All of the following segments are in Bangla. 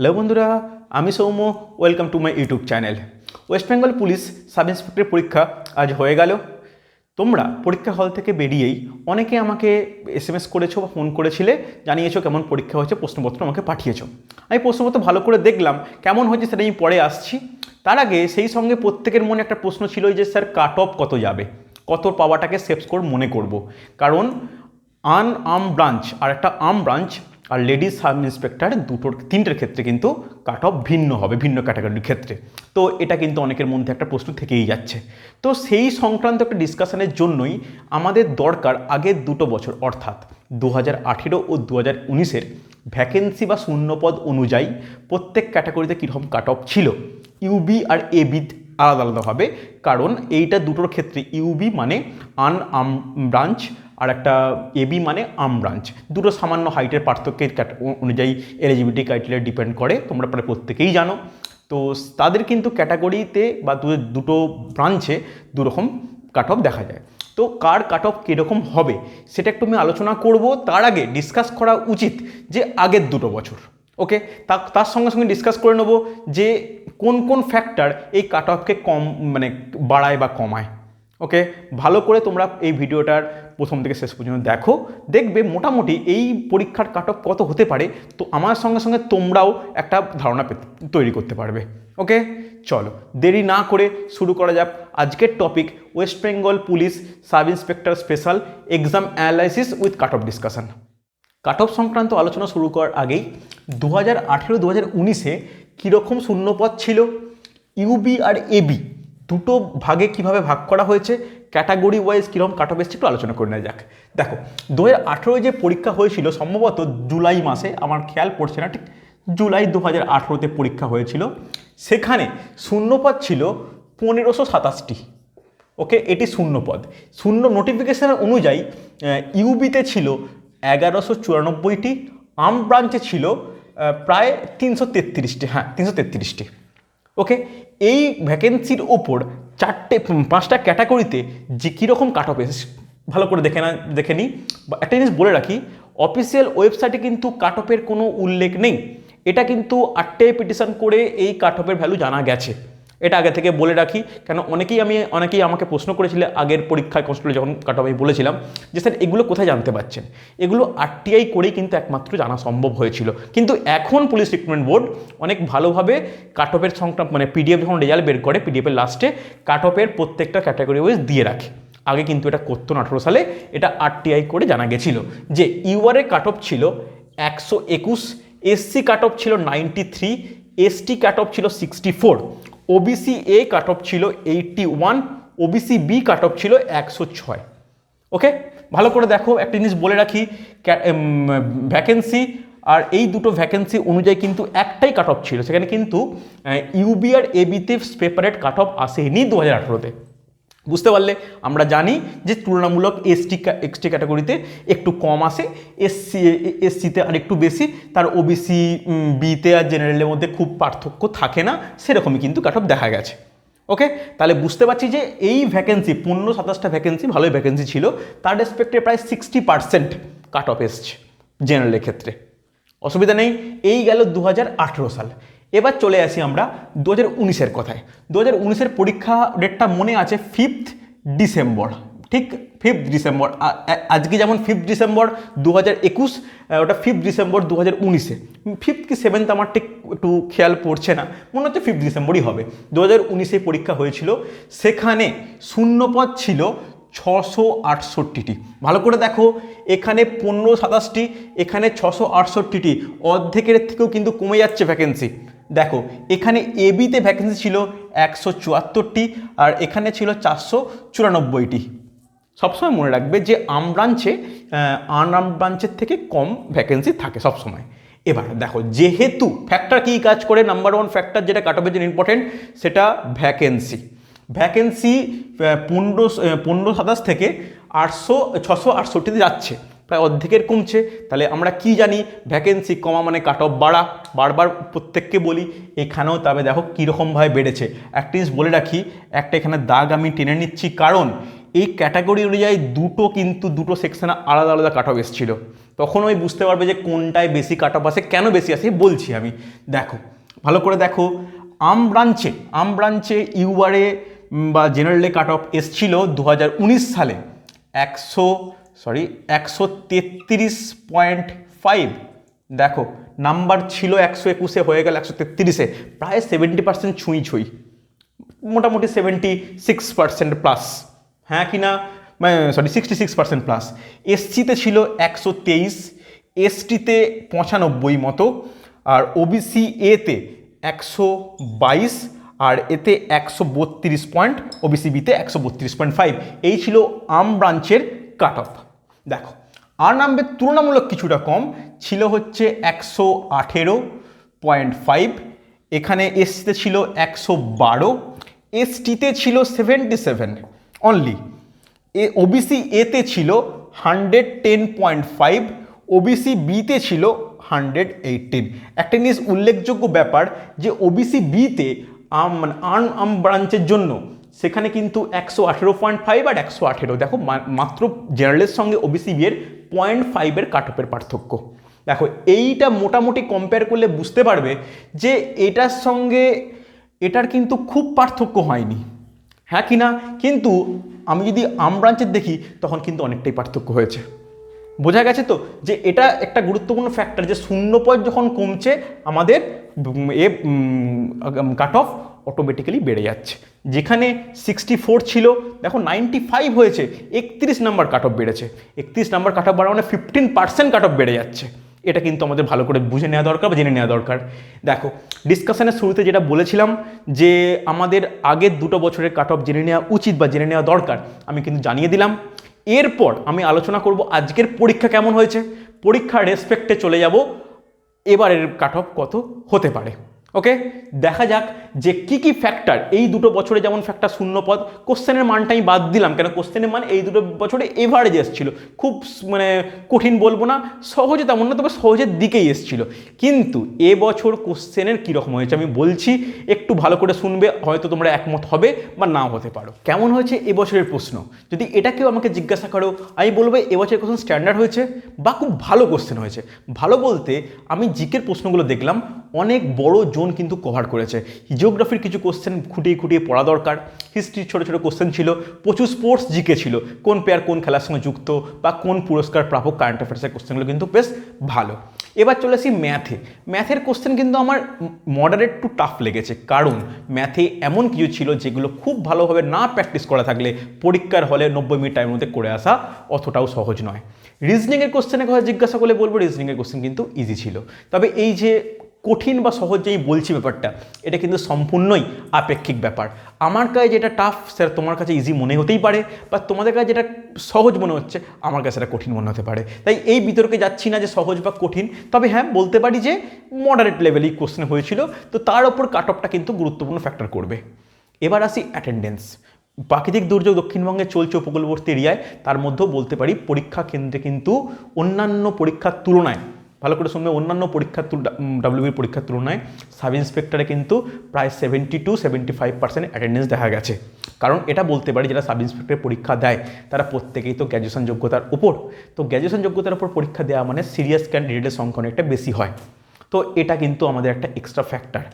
হ্যালো বন্ধুরা, আমি Soumya. Welcome to my YouTube channel. West Bengal police sub inspector পরীক্ষা আজ হয়ে গেল। তোমরা পরীক্ষা হল থেকে বেরিয়েই অনেকে আমাকে SMS করেছো বা ফোন করেছিলে, জানিয়েছো কেমন পরীক্ষা হয়েছে, প্রশ্নপত্র আমাকে পাঠিয়েছো। আমি প্রশ্নপত্র ভালো করে দেখলাম, কেমন হয়েছে সেটা আমি পরে আসছি। তার আগে সেই সঙ্গে প্রত্যেকের মনে একটা প্রশ্ন ছিল যে স্যার কাট অফ কত যাবে, কত পাওয়াটাকে সেফ স্কোর মনে করব। কারণ আর্ম ব্রাঞ্চ আর একটা আর্ম ব্রাঞ্চ আর লেডিস সাব ইন্সপেক্টর তিনটের ক্ষেত্রে কিন্তু কাট অফ ভিন্ন হবে, ভিন্ন ক্যাটাগরির ক্ষেত্রে। তো এটা কিন্তু অনেকের মধ্যে একটা প্রশ্ন থেকেই যাচ্ছে। তো সেই সংক্রান্ত একটা ডিসকাশনের জন্যই আমাদের দরকার আগের 2 বছর অর্থাৎ 2018 ও 2019-এর ভ্যাকেন্সি বা শূন্যপদ অনুযায়ী প্রত্যেক ক্যাটাগরিতে কীরকম কাট অফ ছিল, ইউবি আর এবি আলাদা আলাদাভাবে। কারণ এইটা দুটোর ক্ষেত্রে ইউবি মানে আর্ম ব্রাঞ্চ আর একটা এবি মানে আর্ম ব্রাঞ্চ, দুটো সামান্য হাইটের পার্থক্যের অনুযায়ী এলিজিবিলিটি ক্রাইটেরিয়া ডিপেন্ড করে, তোমরা প্রায় প্রত্যেকেই জানো। তো তাদের কিন্তু ক্যাটাগরিতে বা দুটো ব্রাঞ্চে দুরকম কাট অফ দেখা যায়। তো কার কাট অফ কীরকম হবে সেটা একটু আমি আলোচনা করব। তার আগে ডিসকাস করা উচিত যে আগের 2 বছর, ওকে, তার সঙ্গে সঙ্গে ডিসকাস করে নেব যে কোন কোন ফ্যাক্টর এই কাট অফকে বাড়ায় বা কমায়। ওকে, ভালো করে তোমরা এই ভিডিওটার প্রথম থেকে শেষ পর্যন্ত দেখবে মোটামুটি এই পরীক্ষার কাট অফ কত হতে পারে। তো আমার সঙ্গে সঙ্গে তোমরাও একটা ধারণা তৈরি করতে পারবে। ওকে, চলো দেরি না করে শুরু করা যাক আজকের topic, West Bengal police sub inspector special exam analysis with cut off discussion. Cut off সংক্রান্ত আলোচনা শুরু করার আগেই 2018-2019-এ কীরকম শূন্যপদ ছিল, ইউবি আর এবি দুটো ভাগে কিভাবে ভাগ করা হয়েছে, ক্যাটাগরি ওয়াইজ কীরকম কাট অফ এসছে একটু আলোচনা করে নেওয়া যাক। দেখো 2018 যে পরীক্ষা হয়েছিল সম্ভবত জুলাই মাসে, আমার খেয়াল পড়ছে না ঠিক, জুলাই 2018-তে পরীক্ষা হয়েছিল। সেখানে শূন্যপদ ছিল 1527টি। ওকে, এটি শূন্যপদ। শূন্য নোটিফিকেশন অনুযায়ী ইউবিতে ছিল 1194টি, আর্ম ব্রাঞ্চে ছিল প্রায় 333টি। হ্যাঁ, 333টি। ওকে, এই ভ্যাকেন্সির ওপর 5টা ক্যাটাগরিতে যে কীরকম কাট অফ এসেছে ভালো করে দেখে নিই। একটা জিনিস বলে রাখি, অফিসিয়াল ওয়েবসাইটে কিন্তু কাট অফের কোনো উল্লেখ নেই। এটা কিন্তু আরটিআই পিটিশন করে এই কাট অফের ভ্যালু জানা গেছে, এটা আগে থেকে বলে রাখি। কেন অনেকেই আমাকে প্রশ্ন করেছিল আগের পরীক্ষায় কনস্টেবল যখন কাট অফ আমি বলেছিলাম যে স্যার এগুলো কোথায় জানতে পারছেন, এগুলো আরটিআই করেই কিন্তু একমাত্র জানা সম্ভব হয়েছিল। কিন্তু এখন পুলিশ রিক্রুটমেন্ট বোর্ড অনেক ভালোভাবে কাট অফের সংক্রান্ত পিডিএফ যখন রেজাল্ট বের করে, পিডিএফের লাস্টে কাট অফের প্রত্যেকটা ক্যাটাগরি ওয়াইজ দিয়ে রাখে। আগে কিন্তু এটা করতো না, 18 সালে এটা আরটিআই করে জানা গেছিল যে ইউআরের কাট অফ ছিল 121, এসসি কাট অফ ছিল 93, এসটি কাট অফ ছিল 64, ওবিসি এ কাট অফ ছিল 81, ওবিসি বি কাট অফ ছিল 106। ওকে, ভালো করে দেখো, একটা জিনিস বলে রাখি, ভ্যাকেন্সি আর এই দুটো ভ্যাকেন্সি অনুযায়ী কিন্তু একটাই কাট অফ ছিল। সেখানে কিন্তু ইউবি আর এবিতে সেপারেট কাট অফ আসেনি 2018-তে। বুঝতে পারলে? আমরা জানি যে তুলনামূলক এসটি ক্যাটাগরিতে একটু কম আসে, এসসিতে আর একটু বেশি, তার ওবিসি বিতে আর জেনারেলের মধ্যে খুব পার্থক্য থাকে না, সেরকমই কিন্তু কাট অফ দেখা গেছে। ওকে, তাহলে বুঝতে পারছি যে এই ভ্যাকেন্সি 15-27টা ভ্যাকেন্সি ভালোই ভ্যাকেন্সি ছিল, তার রেসপেক্টে প্রায় 60% কাট অফ এসছে জেনারেলের ক্ষেত্রে। অসুবিধা নেই। এই গেল 2018 সাল। এবার চলে আসি আমরা 2019-এর কথায়। 2019-এর পরীক্ষা ডেটটা মনে আছে 5 ডিসেম্বর, ঠিক 5 ডিসেম্বর। আজকে যেমন 5 ডিসেম্বর 2021, ওটা 5 ডিসেম্বর 2019-এ। 5 কি 7 আমার ঠিক একটু খেয়াল পড়ছে না, মনে হচ্ছে 5 ডিসেম্বরই হবে। 2019-এ পরীক্ষা হয়েছিল, সেখানে শূন্যপদ ছিল 668টি। ভালো করে দেখো, এখানে 1527টি, এখানে 668টি, অর্ধেকের থেকেও কিন্তু কমে যাচ্ছে ভ্যাকেন্সি। দেখো এখানে এবিতে ভ্যাকেন্সি ছিল 174টি আর এখানে ছিল 494টি। সবসময় মনে রাখবে যে আর্ম ব্রাঞ্চের থেকে কম ভ্যাকেন্সি থাকে সবসময়। এবার দেখো, যেহেতু ফ্যাক্টর কী কাজ করে, নাম্বার 1 ফ্যাক্টর যেটা কাট অফের জন্য ইম্পর্টেন্ট, সেটা ভ্যাকেন্সি। 1527 থেকে 668তে যাচ্ছে, প্রায় অর্ধেকের কমছে। তাহলে আমরা কি জানি, ভ্যাকেন্সি কমা মানে কাট অফ বাড়া। বারবার প্রত্যেককে বলি, এখানেও তবে দেখো কীরকমভাবে বেড়েছে। একটা জিনিস বলে রাখি, একটা এখানে দাগ আমি টেনে নিচ্ছি, কারণ এই ক্যাটাগরি অনুযায়ী দুটো সেকশনে আলাদা আলাদা কাট অফ এসেছিলো। তখন ওই বুঝতে পারবে যে কোনটায় বেশি কাট অফ আসে, কেন বেশি আসে বলছি আমি। দেখো ভালো করে দেখো, আম ব্রাঞ্চে ইউআরএ বা জেনারেলে কাট অফ এসছিল 2019 সালে 133.5। দেখো নাম্বার ছিল 121-এ, হয়ে গেল 133-এ, প্রায় 70% ছুঁই, মোটামুটি 76% প্লাস, হ্যাঁ কি না, 66% প্লাস। এসসিতে ছিল 123, এসটিতে 95 মতো, আর ওবিসি এতে 122, আর এতে 132 পয়েন্ট, ওবিসি বিতে 132.5। এই ছিল আম ব্রাঞ্চের কাট অফ। দেখো আর নামবে তুলনামূলক কিছুটা কম ছিল হচ্ছে 118.5, এখানে এসসিতে ছিল 112, এসটিতে ছিল 77 অনলি, ওবিসি এতে ছিল 110.5, ওবিসি বিতে ছিল 118। একটা জিনিস উল্লেখযোগ্য ব্যাপার যে ওবিসি বিতে আম ব্রাঞ্চের জন্য সেখানে কিন্তু 118.5 আর 118, দেখো মাত্র জেনারেলের সঙ্গে ওবিসি বি এর 0.5 কাট অফের পার্থক্য। দেখো এইটা মোটামুটি কম্পেয়ার করলে বুঝতে পারবে যে এটার সঙ্গে এটার কিন্তু খুব পার্থক্য হয়নি, হ্যাঁ কি না, কিন্তু আমি যদি আম ব্রাঞ্চের দেখি তখন কিন্তু অনেকটাই পার্থক্য হয়েছে। বোঝা গেছে তো যে এটা একটা গুরুত্বপূর্ণ ফ্যাক্টর, যে শূন্যপদ যখন কমছে আমাদের কাট অফ অটোমেটিক্যালি বেড়ে যাচ্ছে। যেখানে 64 ছিল দেখো 95 হয়েছে, 31 নাম্বার কাট অফ বেড়েছে। 31 নাম্বার কাট অফ বাড়া মানে 15% কাট অফ বেড়ে যাচ্ছে। এটা কিন্তু আমাদের ভালো করে বুঝে নেওয়া দরকার বা জেনে নেওয়া দরকার। দেখো ডিসকাশনের শুরুতে যেটা বলেছিলাম যে আমাদের আগের 2 বছরের কাট অফ জেনে নেওয়া উচিত বা জেনে নেওয়া দরকার, আমি কিন্তু জানিয়ে দিলাম। এরপর আমি আলোচনা করব আজকের পরীক্ষা কেমন হয়েছে, পরীক্ষার রেসপেক্টে চলে যাব এবারের কাট অফ কত হতে পারে। ওকে, দেখা যাক যে কি ফ্যাক্টর এই 2 বছরে, যেমন ফ্যাক্টর শূন্যপদ, কোশ্চেনের মানটা আমি বাদ দিলাম, কেন কোশ্চেনের মান এই 2 বছরে এভারেজ এসেছিল, খুব মানে কঠিন বলবো না, সহজে তেমন না, তবে সহজের দিকেই এসেছিল। কিন্তু এবছর কোশ্চেনের কীরকম হয়েছে আমি বলছি, একটু ভালো করে শুনবে, হয়তো তোমরা একমত হবে বা নাও হতে পারো। কেমন হয়েছে এবছরের প্রশ্ন, যদি এটা কেউ আমাকে জিজ্ঞাসা করো আমি বলবো এবছরের কোশ্চেন স্ট্যান্ডার্ড হয়েছে বা খুব ভালো কোশ্চেন হয়েছে। ভালো বলতে আমি জিকের প্রশ্নগুলো দেখলাম, অনেক বড় জোন কিন্তু কভার করেছে। জিওগ্রাফির কিছু কোশ্চেন খুঁটিয়ে পড়া দরকার, হিস্ট্রির ছোটো কোশ্চেন ছিল, প্রচুর স্পোর্টস জিকে ছিল, কোন পেয়ার কোন খেলার সঙ্গে যুক্ত বা কোন পুরস্কার প্রাপক কারেন্ট অ্যাফেয়ার্সের কোশ্চেনগুলো কিন্তু বেশ ভালো। এবার চলে আসি ম্যাথের কোশ্চেন কিন্তু আমার মডারেট টু টাফ লেগেছে, কারণ ম্যাথে এমন কিছু ছিল যেগুলো খুব ভালোভাবে না প্র্যাকটিস করা থাকলে পরীক্ষার হলে 90 মিনিট টাইমের মধ্যে করে আসা অতটাও সহজ নয়। রিজনিংয়ের কোশ্চেনের কথা জিজ্ঞাসা করলে বলবো রিজনিংয়ের কোশ্চেন কিন্তু ইজি ছিল, তবে এই যে কঠিন বা সহজ যেই বলছি ব্যাপারটা, এটা কিন্তু সম্পূর্ণই আপেক্ষিক ব্যাপার। আমার কাছে যেটা টাফ স্যার তোমার কাছে ইজি মনে হতেই পারে, বা তোমাদের কাছে যেটা সহজ মনে হচ্ছে আমার কাছে সেটা কঠিন মনে হতে পারে। তাই এই বিতর্কে যাচ্ছি না যে সহজ বা কঠিন, তবে হ্যাঁ বলতে পারি যে মডারেট লেভেলেই কোশ্চেন হয়েছিল, তো তার ওপর কাট অফটা কিন্তু গুরুত্বপূর্ণ ফ্যাক্টর করবে। এবার আসি অ্যাটেন্ডেন্স। প্রাকৃতিক দুর্যোগ দক্ষিণবঙ্গে চলছে উপকূলবর্তী এরিয়ায়, তার মধ্যেও বলতে পারি পরীক্ষা কেন্দ্রে কিন্তু অন্যান্য পরীক্ষার তুলনায়, ভালো করে শুনবে, অন্যান্য পরীক্ষার ডাব্লিউবির পরীক্ষার তুলনায় সাব ইন্সপেক্টরে কিন্তু প্রায় 70-75% অ্যাটেন্ডেন্স দেখা গেছে। কারণ এটা বলতে পারি যারা সাব ইন্সপেক্টরের পরীক্ষা দেয় তারা প্রত্যেকেই তো গ্র্যাজুয়েশন যোগ্যতার উপর, তো গ্র্যাজুয়েশন যোগ্যতার উপর পরীক্ষা দেওয়া মানে সিরিয়াস ক্যান্ডিডেটের সংখ্যা অনেকটা বেশি হয়, তো এটা কিন্তু আমাদের একটা এক্সট্রা ফ্যাক্টর।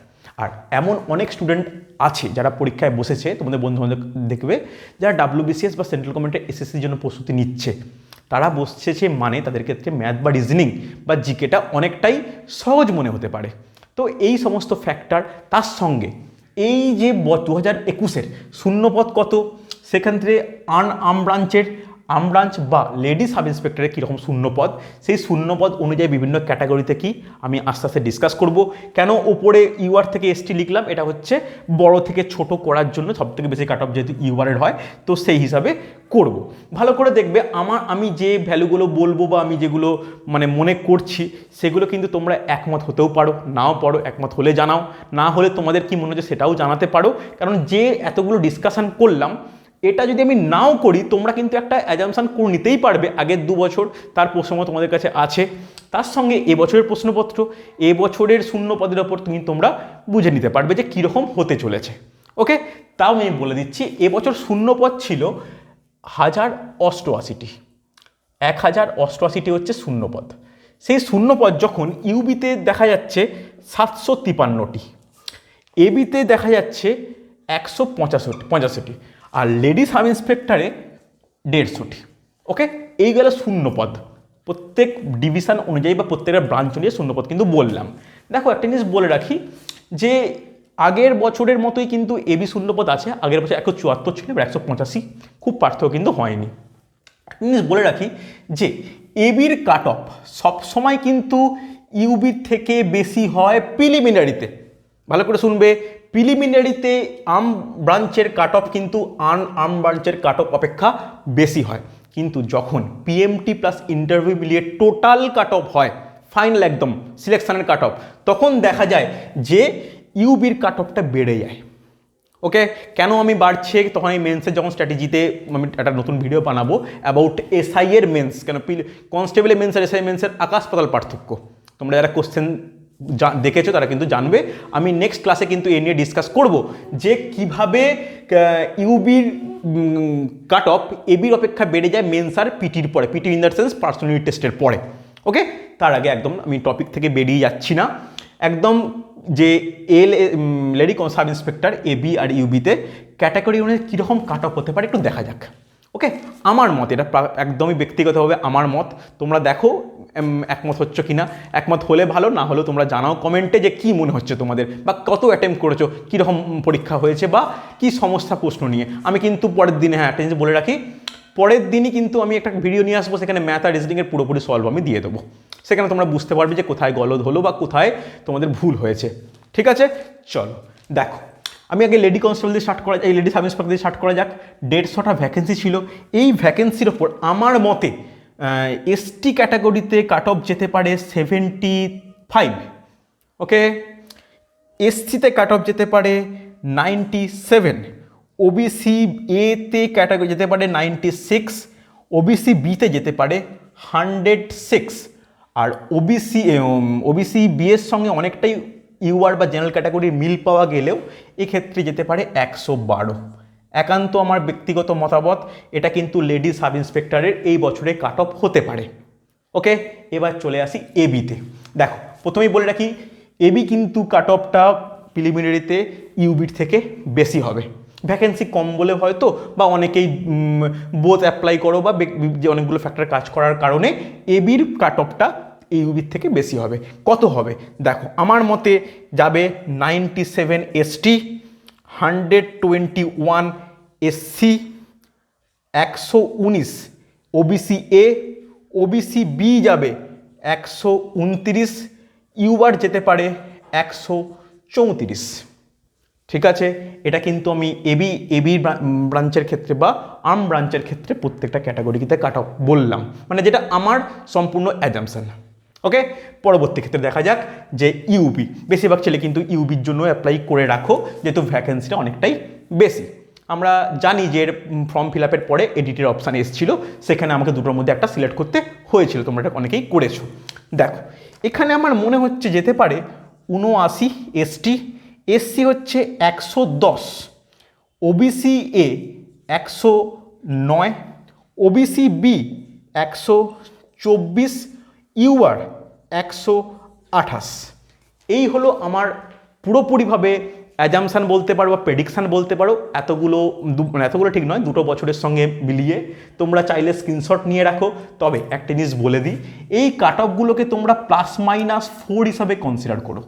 আর এমন অনেক স্টুডেন্ট আছে যারা পরীক্ষায় বসেছে, তোমাদের বন্ধুবান্ধব দেখবে, যারা ডাব্লিউবিসিএস বা সেন্ট্রাল গভর্নমেন্টের এসএসসির জন্য প্রস্তুতি নিচ্ছে, তারা বসছে মানে তাদের ক্ষেত্রে ম্যাথ বা রিজনিং বা জিকেটা অনেকটাই সহজ মনে হতে পারে। তো এই সমস্ত ফ্যাক্টর, তার সঙ্গে এই যে 2021-এর শূন্যপদ কত, সেখান থেকে আম ব্রাঞ্চ বা লেডি সাব ইন্সপেক্টরের কীরকম শূন্যপদ, সেই শূন্যপদ অনুযায়ী বিভিন্ন ক্যাটাগরিতে কি আমি আস্তে আস্তে ডিসকাস করব। কেন ওপরে ইউআর থেকে এসটি লিখলাম, এটা হচ্ছে বড় থেকে ছোট করার জন্য, সবথেকে বেশি কাট অফ যেহেতু ইউআরের হয়, তো সেই হিসাবে করব। ভালো করে দেখবে আমি যে ভ্যালুগুলো বলবো বা আমি যেগুলো মানে মনে করছি সেগুলো কিন্তু তোমরা একমত হতেও পারো, নাও পারো, একমত হলে জানাও, না হলে তোমাদের কি মনে হচ্ছে সেটাও জানাতে পারো। কারণ যে এতগুলো ডিসকাশন করলাম, এটা যদি আমি নাও করি তোমরা কিন্তু একটা অ্যাজাম্পশন করে নিতেই পারবে আগের 2 বছর তার প্রশ্ন তোমাদের কাছে আছে, তার সঙ্গে এবছরের প্রশ্নপত্র, এবছরের শূন্যপদের ওপর তোমরা বুঝে নিতে পারবে যে কীরকম হতে চলেছে। ওকে, তাও আমি বলে দিচ্ছি, এবছর শূন্যপদ ছিল 1088টি, 1088টি হচ্ছে শূন্যপদ। সেই শূন্যপদ যখন ইউবিতে দেখা যাচ্ছে 753টি, এবিতে দেখা যাচ্ছে 185টি, আর লেডি সাব ইন্সপেক্টরে 150টি। ওকে, এই গেল শূন্যপদ, প্রত্যেক ডিভিশন অনুযায়ী বা প্রত্যেকটা ব্রাঞ্চ অনুযায়ী শূন্যপদ কিন্তু বললাম। দেখো একটা জিনিস বলে রাখি যে আগের বছরের মতোই কিন্তু এবি শূন্যপদ আছে, আগের বছর 174 ছিল, এবার 185, খুব পার্থক্য কিন্তু হয়নি। একটা জিনিস বলে রাখি যে এবির কাট অফ সবসময় কিন্তু ইউবির থেকে বেশি হয় প্রিলিমিনারিতে। ভালো করে শুনবে, প্রিলিমিনারিতে আর্ম ব্রাঞ্চের কাট অফ কিন্তু আর্ম ব্রাঞ্চের কাট অফ অপেক্ষা বেশি হয়, কিন্তু যখন পিএমটি প্লাস ইন্টারভিউ মিলিয়ে টোটাল কাট অফ হয়, ফাইনাল একদম সিলেকশনের কাট অফ, তখন দেখা যায় যে ইউবির কাট অফটা বেড়ে যায়। ওকে, কেন আমি বাড়ছে, তখন এই মেন্সের যখন স্ট্র্যাটেজিতে আমি একটা নতুন ভিডিও বানাবো অ্যাবাউট এসআই এর মেন্স, কেন কনস্টেবলের মেন্স আর এসআই মেন্সের আকাশ পাতাল পার্থক্য। তোমরা যারা কোশ্চেন দেখেছো তারা কিন্তু জানবে। আমি নেক্সট ক্লাসে কিন্তু এ নিয়ে ডিসকাস করব যে কিভাবে ইউবির কাট অফ এবির অপেক্ষা বেড়ে যায় মেন্স আর পিটির পরে, PT in the sense personality টেস্টের পরে। ওকে, তার আগে একদম আমি টপিক থেকে বেরিয়ে যাচ্ছি না, একদম যে লেডি সাব ইন্সপেক্টর এবি আর ইউবিতে ক্যাটাগরি অনুযায়ী কীরকম কাট অফ হতে পারে একটু দেখা যাক। ওকে, আমার মত, এটা একদমই ব্যক্তিগতভাবে আমার মত, তোমরা দেখো একমত হচ্ছ কি না, একমত হলে ভালো, না হলেও তোমরা জানাও কমেন্টে যে কী মনে হচ্ছে তোমাদের, বা কত অ্যাটেম্প্ট করেছো, কীরকম পরীক্ষা হয়েছে, বা কী সমস্যা প্রশ্ন নিয়ে। আমি কিন্তু পরের দিনে, হ্যাঁ একটা জিনিস বলে রাখি, পরের দিনই কিন্তু আমি একটা ভিডিও নিয়ে আসবো, সেখানে ম্যাথ আর রিজনিংয়ের পুরোপুরি সলভ আমি দিয়ে দেবো। সেখানে তোমরা বুঝতে পারবে যে কোথায় গলদ হলো বা কোথায় তোমাদের ভুল হয়েছে। ঠিক আছে, চলো দেখো, আমি আগে লেডি কনস্টেবল দিয়ে স্টার্ট করা, এই লেডি সাব ইন্সপেক্টর দিয়ে স্টার্ট করা যাক। 150টা ভ্যাকেন্সি ছিল। এই ভ্যাকেন্সির ওপর আমার মতে এসটি ক্যাটাগরিতে কাট অফ যেতে পারে 75। ওকে, এসসিতে কাট অফ যেতে পারে 97, ওবিসি এতে ক্যাটাগরি যেতে পারে 96, ওবিসি বিতে যেতে পারে 106, আর ওবিসি বি এর সঙ্গে অনেকটাই ইউআর বা জেনারেল ক্যাটাগরির মিল পাওয়া গেলেও এক্ষেত্রে যেতে পারে 112। একান্ত আমার ব্যক্তিগত মতামত, এটা কিন্তু লেডি সাব ইন্সপেক্টরের এই বছরে কাট অফ হতে পারে। ওকে, এবার চলে আসি এবিতে। দেখো প্রথমেই বলে রাখি, এবি কিন্তু কাট অফটা প্রিলিমিনারিতে ইউবির থেকে বেশি হবে। ভ্যাকেন্সি কম বলে হয়তো, বা অনেকেই বোথ অ্যাপ্লাই করো, বা যে অনেকগুলো ফ্যাক্টর কাজ করার কারণে এবির কাট অফটা ইউবির থেকে বেশি হবে। কত হবে দেখো, আমার মতে যাবে 97 ST, 121 SC, 119 OBC A, OBC B যাবে 129, ইউআর যেতে পারে 134। ঠিক আছে, এটা কিন্তু আমি এবি ব্রাঞ্চের ক্ষেত্রে বা আর্ম ব্রাঞ্চের ক্ষেত্রে প্রত্যেকটা ক্যাটাগরিতে কাট অফ বললাম, মানে যেটা আমার সম্পূর্ণ অ্যাজাম্পশন। ওকে, পরবর্তী ক্ষেত্রে দেখা যাক যে ইউবি, বেশিরভাগ ছেলে কিন্তু ইউবির জন্য অ্যাপ্লাই করে রাখো, যেহেতু ভ্যাকেন্সিটা অনেকটাই বেশি। আমরা জানি যে এর ফর্ম ফিল আপের পরে এডিটের অপশান এসেছিলো, সেখানে আমাকে দুটোর মধ্যে একটা সিলেক্ট করতে হয়েছিল, তোমরা এটা অনেকেই করেছো। দেখো এখানে আমার মনে হচ্ছে যেতে পারে 79 এসটি, এসসি হচ্ছে 110, OBC A 109, OBC B 124, UR 128। এই হলো আমার পুরোপুরিভাবে অ্যাজাম্পশান বলতে পারো বা প্রেডিকশান বলতে পারো। এতগুলো ঠিক নয়, দুটো বছরের সঙ্গে মিলিয়ে তোমরা চাইলে স্ক্রিনশট নিয়ে রাখো। তবে একটা জিনিস বলে দিই, এই কাট অফগুলোকে তোমরা +-4 হিসাবে কনসিডার করো।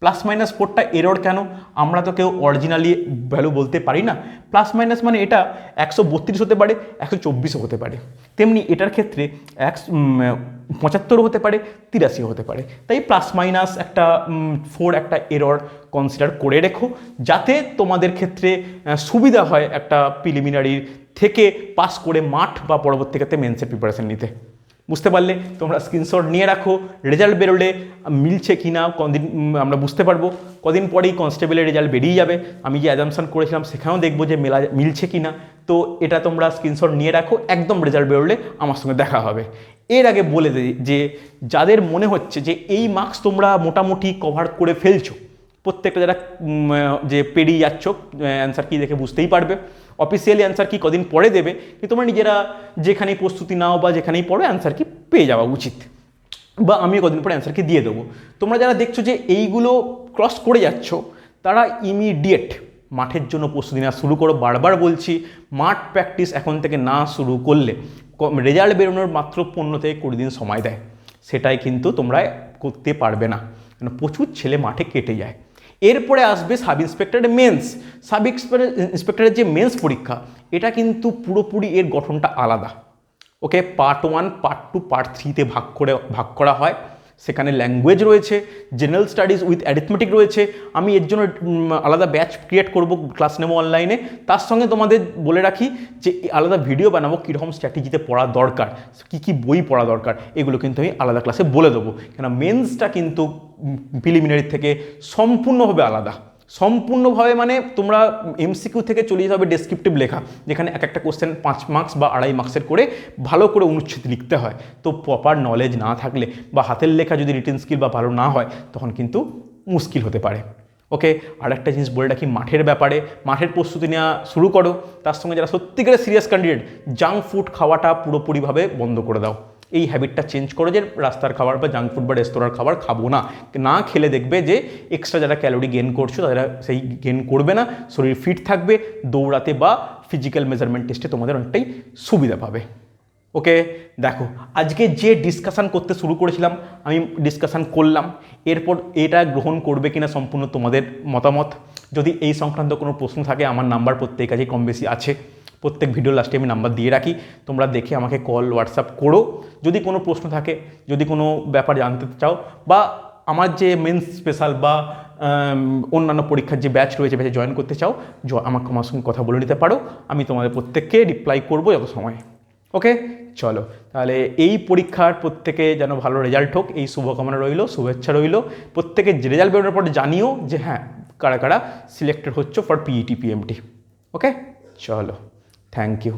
+-4টা এরর কেন, আমরা তো কেউ অরিজিনালি ভ্যালু বলতে পারি না। প্লাস মানে এটা 132 হতে পারে, 124 হতে পারে, তেমনি এটার ক্ষেত্রে 75 হতে পারে, 83 হতে পারে। তাই একটা 4 একটা এরর কনসিডার করে রেখো, যাতে তোমাদের ক্ষেত্রে সুবিধা হয় একটা প্রিলিমিনারির থেকে পাস করে মাঠ বা পরবর্তী ক্ষেত্রে মেন্সের প্রিপারেশন নিতে। বুঝতে পারলে? তোমরা স্ক্রিনশট নিয়ে রাখো, রেজাল্ট বেরোলে মিলছে কি না কদিন আমরা বুঝতে পারবো। কদিন পরেই কনস্টেবলের রেজাল্ট বেরিয়ে যাবে, আমি যে অ্যাজাম্পশন করেছিলাম সেখানেও দেখবো যে মিলছে কি না। তো এটা তোমরা স্ক্রিনশট নিয়ে রাখো, একদম রেজাল্ট বেরোলে আমার সঙ্গে দেখা হবে। এর আগে বলে দিই যে যাদের মনে হচ্ছে যে এই মার্কস তোমরা মোটামুটি কভার করে ফেলছো, প্রত্যেকটা যারা যে পেরিয়ে যাচ্ছ, অ্যান্সার কি দেখে বুঝতেই পারবে, অফিসিয়ালি অ্যান্সার কি কদিন পরে দেবে, কিন্তু তোমরা নিজেরা যেখানেই প্রস্তুতি নাও বা যেখানেই পড়ো অ্যান্সার কি পেয়ে যাওয়া উচিত, বা আমি কদিন পরে অ্যান্সার কি দিয়ে দেবো। তোমরা যারা দেখছো যে এইগুলো ক্রস করে যাচ্ছ, তারা ইমিডিয়েট মাঠের জন্য প্রস্তুতি নেওয়া শুরু করো। বারবার বলছি, মাঠ প্র্যাকটিস এখন থেকে না শুরু করলে রেজাল্ট বেরোনোর মাত্র 15 থেকে 20 দিন সময় দেয়, সেটাই কিন্তু তোমরা করতে পারবে না, কারণ প্রচুর ছেলে মাঠে কেটে যায়। এরপরে আসবে সাব ইন্সপেক্টরের মেন্স। সাব ইন্সপেক্টরের যে মেন্স পরীক্ষা, এটা কিন্তু পুরোপুরি এর গঠনটা আলাদা। ওকে, পার্ট 1, পার্ট 2, পার্ট 3তে ভাগ করা হয়। সেখানে ল্যাঙ্গুয়েজ রয়েছে, জেনারেল স্টাডিজ উইথ অ্যারিথমেটিক রয়েছে। আমি এর জন্য আলাদা ব্যাচ ক্রিয়েট করব, ক্লাস নেবো অনলাইনে। তার সঙ্গে তোমাদের বলে রাখি যে আলাদা ভিডিও বানাবো কীরকম স্ট্র্যাটেজিতে পড়া দরকার, কী কী বই পড়া দরকার, এগুলো কিন্তু আমি আলাদা ক্লাসে বলে দেবো। কেন মেন্সটা কিন্তু প্রিলিমিনারি থেকে সম্পূর্ণভাবে আলাদা, সম্পূর্ণভাবে। মানে তোমরা এমসিকিউ থেকে চলে যেতে হবে ডেসক্রিপটিভ লেখা, যেখানে এক একটা কোশ্চেন 5 মার্কস বা 2.5 মার্কসের করে ভালো করে অনুচ্ছেদ লিখতে হয়। তো প্রপার নলেজ না থাকলে বা হাতের লেখা যদি রিটেন স্কিল বা ভালো না হয়, তখন কিন্তু মুশকিল হতে পারে। ওকে, আর একটা জিনিস বলে রাখি মাঠের ব্যাপারে, মাঠের প্রস্তুতি নেওয়া শুরু করো। তার সঙ্গে যারা সত্যিকারের সিরিয়াস ক্যান্ডিডেট, জাঙ্ক ফুড খাওয়াটা পুরোপুরিভাবে বন্ধ করে দাও। এই হ্যাবিটটা চেঞ্জ করো যে রাস্তার খাবার বা জাঙ্ক ফুড বা রেস্তোরাঁর খাবার খাবো না। না খেলে দেখবে যে এক্সট্রা যারা ক্যালোরি গেন করছো তারা সেই গেন করবে না, শরীর ফিট থাকবে, দৌড়াতে বা ফিজিক্যাল মেজারমেন্ট টেস্টে তোমাদের অনেকটাই সুবিধা পাবে। ওকে, দেখো আজকে যে ডিসকাশান করতে শুরু করেছিলাম, আমি ডিসকাশান করলাম। এরপর এটা গ্রহণ করবে কিনা সম্পূর্ণ তোমাদের মতামত। যদি এই সংক্রান্ত কোনো প্রশ্ন থাকে, আমার নাম্বার প্রত্যেক কাজে কম বেশি আছে, প্রত্যেক ভিডিও লাস্টে আমি নাম্বার দিয়ে রাখি, তোমরা দেখে আমাকে কল হোয়াটসঅ্যাপ করো। যদি কোনো প্রশ্ন থাকে, যদি কোনো ব্যাপার জানতে চাও, বা আমার যে মেন্স স্পেশাল বা অন্যান্য পরীক্ষার যে ব্যাচ রয়েছে, ব্যাচে জয়েন করতে চাও, আমাকে আমার সঙ্গে কথা বলে নিতে পারো। আমি তোমাদের প্রত্যেককে রিপ্লাই করবো যত সময়। ওকে, চলো তাহলে এই পরীক্ষার প্রত্যেকে যেন ভালো রেজাল্ট হোক, এই শুভকামনা রইল, শুভেচ্ছা রইল। প্রত্যেকে রেজাল্ট বেরোনোর পর জানিও যে হ্যাঁ কারা কারা সিলেক্টেড হচ্ছে ফর পিইটি পিএমটি। ওকে, চলো, থ্যাংক ইউ।